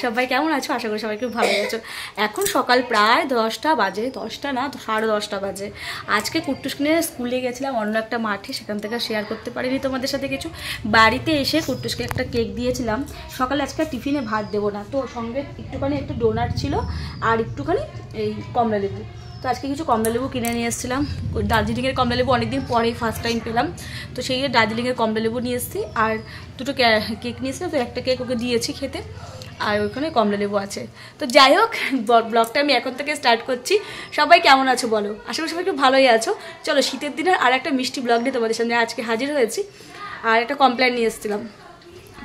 সবাই কেমন আছো? আশা করি সবাই খুব ভালো আছো। এখন সকাল প্রায় 10টা বাজে, 10টা না 10:30 বাজে। আজকে কুট্টুসকে নিয়ে স্কুলে গেছিলাম অন্য একটা মাঠে, সেখান থেকে শেয়ার করতে পারিনি তোমাদের সাথে কিছু। বাড়িতে এসে কুট্টুসকে একটা কেক দিয়েছিলাম। সকালে আজকে টিফিনে ভাত দেবো না, তো সঙ্গে একটুখানি একটু ডোনাট ছিল আর একটুখানি এই কমলা লেবু। তো আজকে কিছু কমলা লেবু কিনে নিয়ে এসেছিলাম। দার্জিলিংয়ের কমলা লেবু অনেকদিন পরেই ফার্স্ট টাইম পেলাম, তো সেই দার্জিলিংয়ের কমলা লেবু নিয়ে এসেছি। আর দুটো কেক নিয়েছিলাম, তো একটা কেক ওকে দিয়েছি খেতে, আর ওইখানে কমলা লেবু আছে। তো যাই হোক, ব্লগটা আমি এখন থেকে স্টার্ট করছি। সবাই কেমন আছো বলো? আশা করি সবাই খুব ভালোই আছো। চলো, শীতের দিনের আর একটা মিষ্টি ব্লগ নিয়ে তোমাদের সামনে আজকে হাজির হয়েছি। আর একটা কমপ্লেন নিয়ে এসেছিলাম,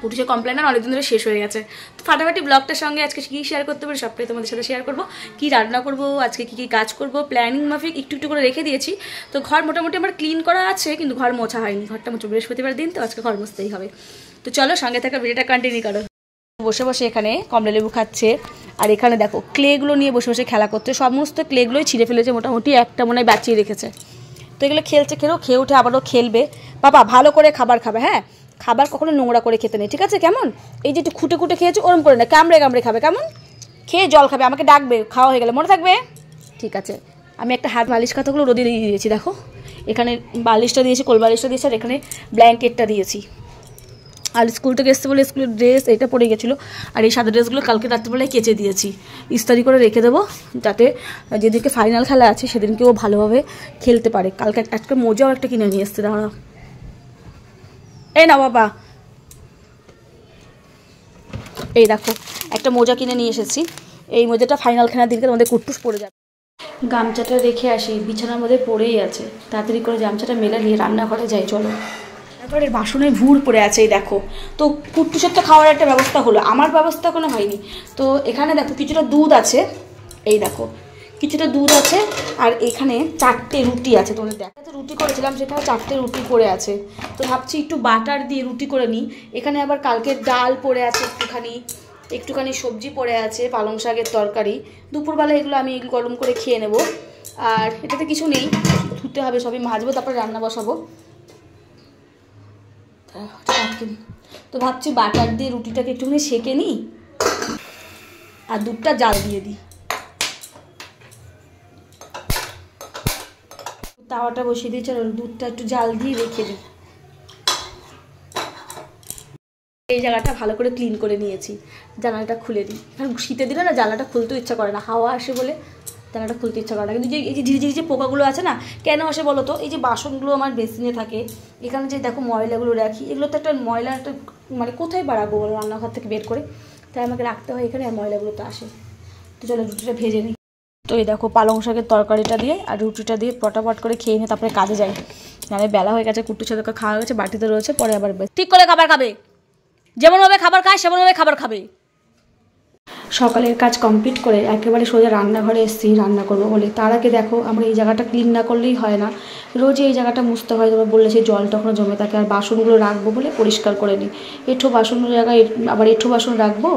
পুটুসের কমপ্লেন আর অনেকদিন ধরে শেষ হয়ে গেছে। তো ফাটাফাটি ব্লগটার সঙ্গে আজকে কী শেয়ার করতে পারি সবটাই তোমাদের সাথে শেয়ার করবো। কী রান্না করবো আজকে, কী কী কাজ করবো, প্ল্যানিং মাফিক একটু একটু করে রেখে দিয়েছি। তো ঘর মোটামুটি আমার ক্লিন করা আছে, কিন্তু ঘর মোছা হয়নি। ঘরটা মুছে বৃহস্পতিবার দিন, তো আজকে ঘর মুছতেই হবে। তো চলো, সঙ্গে থাকা ভিডিওটা কন্টিনিউ করো। বসে বসে এখানে কমলা লেবু খাচ্ছে, আর এখানে দেখো ক্লেগুলো নিয়ে বসে বসে খেলা করছে। সমস্ত ক্লেগুলোই ছিঁড়ে ফেলেছে, মোটামুটি একটা মনে হয় বাঁচিয়ে রেখেছে। তো এগুলো খেলছে, খেয়ে উঠে আবারও খেলবে। বাবা ভালো করে খাবার খাবে, হ্যাঁ? খাবার কখনো নোংরা করে খেতে নেই, ঠিক আছে? কেমন এই যে একটু খুঁটে খুঁটে খেয়েছে, ওরম করে না, কামড়ে কামড়ে খাবে। কেমন খেয়ে জল খাবে, আমাকে ডাকবে খাওয়া হয়ে গেলে, মনে থাকবে? ঠিক আছে। আমি একটা হাত বালিশ খাতাগুলো রোদে দিয়ে দিয়েছি, দেখো এখানে বালিশটা দিয়েছি, কোল বালিশটা দিয়েছি, আর এখানে ব্ল্যাঙ্কেটটা দিয়েছি। আর স্কুল থেকে এসছে বলে স্কুলের ড্রেস এটা পরে গেছিলো, আর এই সাদা ড্রেসগুলো কালকে রাত্রিবেলায় কেচে দিয়েছি, ইস্তারি করে রেখে দেবো, যাতে যেদিনকে ফাইনাল খেলা আছে সেদিনকে ও ভালোভাবে খেলতে পারে। কালকে একটা মোজাও একটা কিনে নিয়ে এসছে, দাঁড়া এই না বাবা, এই দেখো একটা মোজা কিনে নিয়ে এসেছি। এই মোজাটা ফাইনাল খেলার দিনকে তোমাদের কুট্টুস পড়ে যাবে। গামছাটা রেখে আসি, বিছানার মধ্যে পড়েই আছে। তাড়াতাড়ি করে গামছাটা মেলে নিয়ে রান্নাঘরে যাই, চলো। তারপরে বাসনে ভুর পড়ে আছে, এই দেখো। তো কুট্টুসের তো খাওয়ার একটা ব্যবস্থা হলো, আমার ব্যবস্থা কোনো হয়নি। তো এখানে দেখো কিছুটা দুধ আছে, এই দেখো কিছুটা দুধ আছে, আর এখানে 4টে রুটি আছে। তোমাদের দেখা তো রুটি করেছিলাম, সেখানে 4টে রুটি পড়ে আছে। তো ভাবছি একটু বাটার দিয়ে রুটি করে নিই। এখানে আবার কালকের ডাল পড়ে আছে, একটুখানি সবজি পড়ে আছে, পালং শাকের তরকারি। দুপুরবেলা এগুলো আমি গরম করে খেয়ে নেব। আর এটাতে কিছু নেই, ধুতে হবে, সবই মাজবো, তারপরে রান্না বসাবো। তো ভাবছি বাটার দিয়ে রুটিটাকে একটুখানি সেঁকে নিই, আর দুধটা জাল দিয়ে দিই। তাওয়াটা বসিয়ে দিয়েছি, আর দুধটা একটু জাল দিয়ে রেখে দিই। এই জায়গাটা ভালো করে ক্লিন করে নিয়েছি, জানালাটা খুলে দিই। কারণ শীতের দিনে না জানালাটা খুলতেও ইচ্ছা করে না, হাওয়া আসে বলে জানালাটা খুলতে ইচ্ছা করে না। কিন্তু এই যে ঝিরিঝিরি যে পোকাগুলো আছে না, কেন আসে বলো তো? এই যে বাসনগুলো আমার বেসিনে থাকে, এখানে যে দেখো ময়লাগুলো রাখি, এগুলো তো একটা ময়লা, একটা মানে কোথায় বাড়াবো বলো, রান্নাঘর থেকে বের করে? তাই আমাকে রাখতে হয় এখানে, আর ময়লাগুলো তো আসে। তো চলো রুটিটা ভেজে নিই। তো এই দেখো পালং শাকের তরকারিটা দিয়ে আর রুটিটা দিয়ে পটাপট করে খেয়ে নিয়ে তারপরে কাজে যাই। নাহলে বেলা হয়ে গেছে, কুট্টুর সাথে খাওয়া গেছে, বাটিতে রয়েছে, পরে আবার ঠিক করে খাবার খাবে, যেমনভাবে খাবার খায় সেমনভাবে খাবার খাবে। সকালের কাজ কমপ্লিট করে একেবারে সোজা রান্নাঘরে এসেছি রান্না করবো বলে। তার আগে দেখো, আমরা এই জায়গাটা ক্লিন না করলেই হয় না, রোজ এই জায়গাটা মুছতে হয়। তোমরা বললে সেই জল তখন জমে থাকে, আর বাসনগুলো রাখবো বলে পরিষ্কার করে নিই। এঁঠো বাসনের জায়গায় আবার এঁঠো বাসন রাখবো,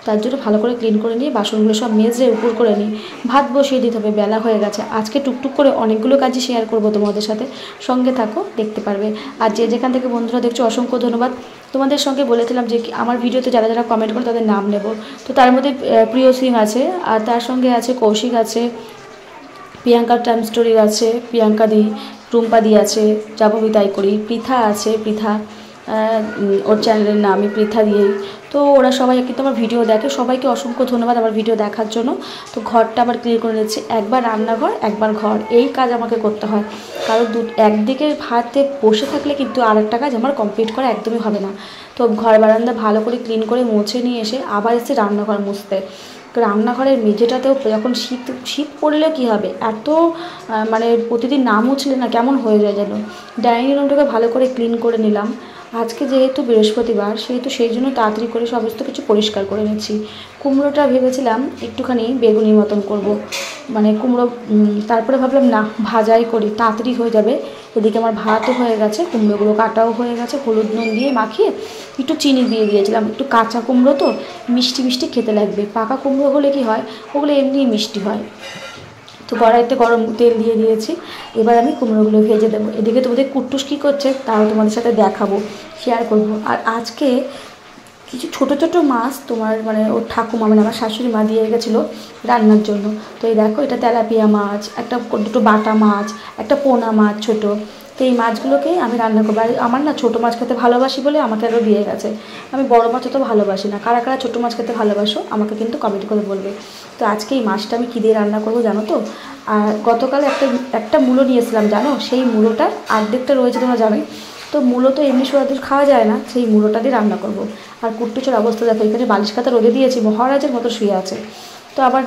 তার জন্য ভালো করে ক্লিন করে নিয়ে বাসনগুলো সব মেজে উপর করে নিই। ভাত বসিয়ে দিতে হবে, বেলা হয়ে গেছে। আজকে টুকটুক করে অনেকগুলো কাজই শেয়ার করবো তোমাদের সাথে, সঙ্গে থাকো, দেখতে পারবে। আর যে যেখান থেকে বন্ধুরা দেখছো অসংখ্য ধন্যবাদ। তোমাদের সঙ্গে বলেছিলাম যে আমার ভিডিওতে যারা যারা কমেন্ট করে তাদের নাম নেব। তো তার মধ্যে প্রিয় সিং আছে, আর তার সঙ্গে আছে কৌশিক আছে, প্রিয়াঙ্কার টাইম স্টোরি আছে, প্রিয়াঙ্কা দি, রুম্পা দি আছে, যাবো তাই করি, পৃথা আছে, পৃথা ওর চ্যানেলের নামই পৃথা দিয়েই। তো ওরা সবাই কিন্তু আমার ভিডিও দেখে, সবাইকে অসংখ্য ধন্যবাদ আমার ভিডিও দেখার জন্য। তো ঘরটা আবার ক্লিয়ার করে নিচ্ছি, একবার রান্নাঘর একবার ঘর, এই কাজ আমাকে করতে হয়। কারণ একদিকে ভাতে বসে থাকলে কিন্তু আরেকটা কাজ আমার কমপ্লিট করা একদমই হবে না। তো ঘর বারান্দা ভালো করে ক্লিন করে মুছে নিয়ে এসে আবার এসে রান্নাঘর মুছতে। রান্নাঘরের মেঝেটাতেও যখন শীত পড়লে কী হবে, এত মানে প্রতিদিন না মুছলে না কেমন হয়ে যায় যেন। ডাইনিং রুমটাকে ভালো করে ক্লিন করে নিলাম। আজকে যেহেতু বৃহস্পতিবার, সেহেতু সেই জন্য তাড়াতাড়ি করে সমস্ত কিছু পরিষ্কার করে নিচ্ছি। কুমড়োটা ভেবেছিলাম একটুখানি বেগুনি মতন করব, মানে কুমড়ো, তারপরে ভাবলাম না ভাজাই করি, তাড়াতাড়ি হয়ে যাবে। এদিকে আমার ভাতও হয়ে গেছে, কুমড়োগুলো কাটাও হয়ে গেছে, হলুদ নুন দিয়ে মাখিয়ে একটু চিনি দিয়ে দিয়েছিলাম। একটু কাঁচা কুমড়ো তো মিষ্টি মিষ্টি খেতে লাগবে, পাকা কুমড়ো হলে কি হয়, ওগুলো এমনিই মিষ্টি হয়। তো কড়াইতে গরম তেল দিয়ে দিয়েছি, এবার আমি কুমড়োগুলো ভেজে দেবো। এদিকে তোমাদের কুট্টুস কী করছে তাও তোমাদের সাথে দেখাবো, শেয়ার করবো। আর আজকে কিছু ছোটো ছোটো মাছ তোমার মানে ওর ঠাকুমা মানে আমার শাশুড়ি মা দিয়ে গেছিলো রান্নার জন্য। তো এই দেখো এটা তেলাপিয়া মাছ, একটা দুটো বাটা মাছ, একটা পোনা মাছ ছোটো। তো এই মাছগুলোকেই আমি রান্না করবো। আর আমার না ছোটো মাছ খেতে ভালোবাসি বলে আমাকে আরও দিয়ে গেছে। আমি বড় মাছ অত ভালোবাসি না। কারা কারা ছোটো মাছ খেতে ভালোবাসো আমাকে কিন্তু কমেন্ট করে বলবে। তো আজকে এই মাছটা আমি কী দিয়ে রান্না করবো জানো তো? আর গতকাল একটা মূলো নিয়েছিলাম জানো, সেই মূলোটার অর্ধেকটা রয়েছে তোমরা জানোই। তো মূলো তো এমনি সোয়াদুর খাওয়া যায় না, সেই মূলোটা দিয়ে রান্না করবো। আর কুট্টুচোর অবস্থা দেখো, এখানে বালিশ খাতা রোদে দিয়েছি, মহারাজের মতো শুয়ে আছে। তো আবার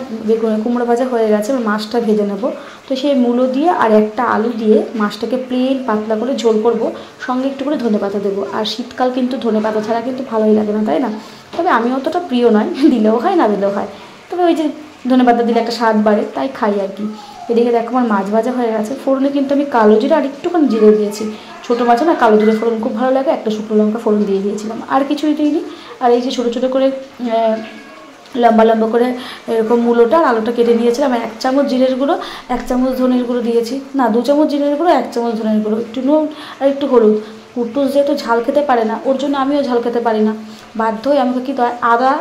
কুমড়ো ভাজা হয়ে গেছে, মাছটা ভেজে নেবো। তো সেই মূলো দিয়ে আর একটা আলু দিয়ে মাছটাকে প্লেন পাতলা করে ঝোল করবো, সঙ্গে একটু করে ধনেপাতা দেবো। আর শীতকাল কিন্তু ধনেপাতা ছাড়া কিন্তু ভালোই লাগে না, তাই না? তবে আমি অতটা প্রিয় নয়, দিলেও হয় না দিলেও হয়, তবে ওই যে ধনেপাতা দিলে একটা স্বাদ বাড়ে তাই খাই আর কি। এদিকে দেখো আমার মাছ ভাজা হয়ে গেছে। ফোড়নে কিন্তু আমি কালো জিরা আর একটুখানি জিরে দিয়েছি। ছোটো মাছে না কালো জিরে ফোড়ন খুব ভালো লাগে, একটা শুকনো লঙ্কা ফোড়ন দিয়ে দিয়েছিলাম, আর কিছুই দিইনি। আর এই যে ছোটো ছোটো করে লম্বা লম্বা করে এরকম মূলোটা আর আলুটা কেটে নিয়েছিলাম। 1 চামচ জিরের গুঁড়ো, 1 চামচ ধনের গুঁড়ো দিয়েছি, না 2 চামচ জিরের গুঁড়ো, 1 চামচ ধনের গুঁড়ো, একটু নুন আর একটু হলুদ। কুট্টুস যেহেতু ঝাল খেতে পারে না, ওর জন্য আমিও ঝাল খেতে পারি না, বাধ্য হয়ে আমাকে কী হয় আদা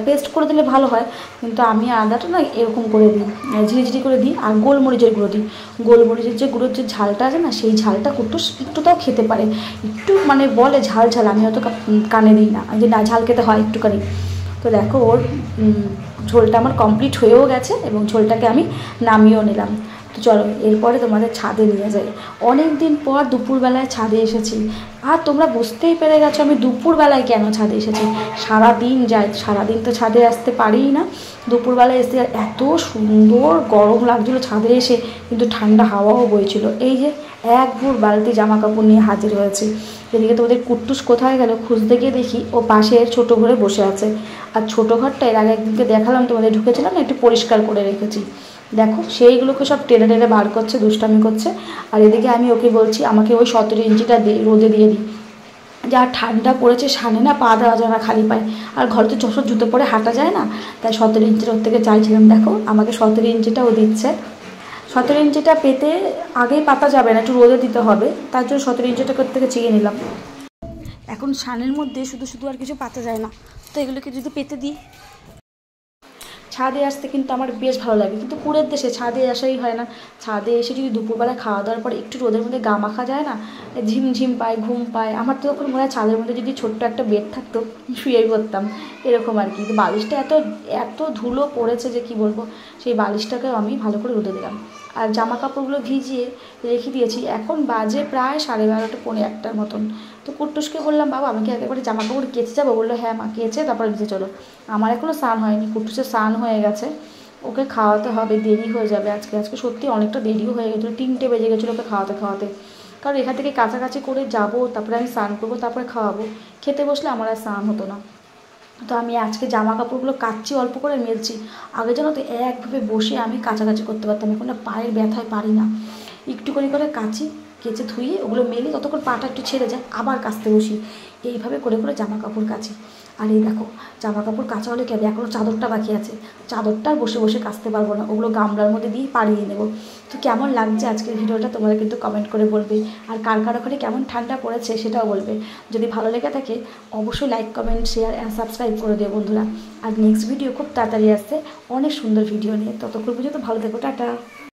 পেস্ট করে দিলে ভালো হয়, কিন্তু আমি আদাটা না এরকম করে দিই, ঝিরিঝিরি করে দিই। আর গোলমরিচের গুঁড়ো দিই। গোলমরিচের যে গুঁড়োর যে ঝালটা আছে না, সেই ঝালটা কুট্টুস একটু তাও খেতে পারে, একটু মানে বলে ঝাল ঝাল, আমি অত কানে দিই না যে না ঝাল খেতে হয় একটুখানি। তো দেখো ওর ঝোলটা আমার কমপ্লিট হয়েও গেছে এবং ঝোলটাকে আমি নামিয়েও নিলাম। তো চলো এরপরে তোমাদের ছাদে নিয়ে যাই। অনেক দিন পর দুপুরবেলায় ছাদে এসেছি। আর তোমরা বুঝতেই পেরে গেছো আমি দুপুরবেলায় কেন ছাদে এসেছি। সারাদিন যাই, সারাদিন তো ছাদে আসতে পারিই না। দুপুরবেলায় এসে এত সুন্দর গরম লাগছিলো ছাদে এসে, কিন্তু ঠান্ডা হাওয়াও বইছিল। এই যে এক ভোর বালতি জামা কাপড় নিয়ে হাজির হয়েছি। এদিকে তোমাদের কুট্টুস কোথায় গেল খুঁজতে গিয়ে দেখি ও পাশের ছোটো ঘরে বসে আছে। আর ছোটো ঘরটা এর আগে একদিনকে দেখালাম তোমাদের, ঢুকেছিলাম না, একটু পরিষ্কার করে রেখেছি। দেখো সেইগুলোকে সব টেনে টেনে বার করছে, দুষ্টামি করছে। আর এদিকে আমি ওকে বলছি আমাকে ওই 17 ইঞ্চিটা রোদে দিয়ে দিই, যা ঠান্ডা পড়েছে সামনে না পা দেওয়া যায় না খালি পায়ে, আর ঘরে তো চশর জুতো পরে হাঁটা যায় না, তাই 17 ইঞ্চিটা ওর থেকে চাইছিলাম। দেখো আমাকে 17 ইঞ্চিটা ও দিচ্ছে। 17 ইঞ্চিটা পেতে আগেই পাতা যাবে না, একটু রোদে দিতে হবে, তার জন্য 17 ইঞ্চিটা থেকে চেয়ে নিলাম। এখন সানের মধ্যে শুধু শুধু আর কিছু পাতা যায় না, তো এগুলোকে যদি পেতে দিই। ছাদে আসতে কিন্তু আমার বেশ ভালো লাগে, কিন্তু কুড়ের দেশে ছাদে আসাই হয় না। ছাদে এসে যদি দুপুরবেলা খাওয়া দাওয়ার পর একটু রোদের মধ্যে গা মাখা যায় না, ঝিমঝিম পায়, ঘুম পায়। আমার তো তখন মনে হয় ছাদের মধ্যে যদি ছোট্ট একটা বেড থাকতো শুয়ে পড়তাম, এরকম আর কি। তো বালিশটা এত এত ধুলো পড়েছে যে কি বলবো, সেই বালিশটাকে আমি ভালো করে রোদে দিলাম। আর জামা কাপড়গুলো ভিজিয়ে রেখে দিয়েছি। এখন বাজে প্রায় 12:30 পৌনে 1টার মতন। তো কুট্টুসকে বললাম বাবা আমি কি একেবারে জামা কাপড় কেচে যাবো? বললো হ্যাঁ মা কেচে তারপরে ভিজে চলো। আমার এখনও স্নান হয়নি, কুট্টুসের স্নান হয়ে গেছে, ওকে খাওয়াতে হবে, দেরি হয়ে যাবে আজকে সত্যি অনেকটা দেরিও হয়ে গেছিলো, 3টে বেজে গেছিলো ওকে খাওয়াতে খাওয়াতে। কারণ এখান থেকে কাছাকাছি করে যাবো, তারপরে আমি স্নান করবো, তারপরে খাওয়াবো, খেতে বসলে আমার আর স্নান হতো না। তো আমি আজকে জামা কাপড়গুলো কাচ্ছি, অল্প করে মেলছি। আগে যেন তো একভাবে বসে আমি কাছাকাছি করতে পারতাম, এখন না পায়ের ব্যথায় পারি না, একটু করে কাচি, কেচে ধুয়ে ওগুলো মেলে ততক্ষণ পাটা একটু ছেড়ে যায়, আবার কাচতে বসি, এইভাবে করে করে জামা কাপড় কাচি। আর এই দেখো জামা কাপড় কাচা হলে কেন এখনও চাদরটা বাকি আছে, চাদরটা বসে বসে কাচতে পারবো না, ওগুলো গামলার মধ্যে দিয়ে পাড়িয়ে নেবো। তো কেমন লাগছে আজকের ভিডিওটা তোমরা কিন্তু কমেন্ট করে বলবে। আর কার কার ওখানে কেমন ঠান্ডা পড়েছে সেটাও বলবে। যদি ভালো লেগে থাকে অবশ্যই like, comment, share and subscribe করে দিও বন্ধুরা। আর নেক্সট ভিডিও খুব তাড়াতাড়ি আসছে অনেক সুন্দর ভিডিও নিয়ে, ততক্ষণ পর্যন্ত ভালো থেকো, টাটা।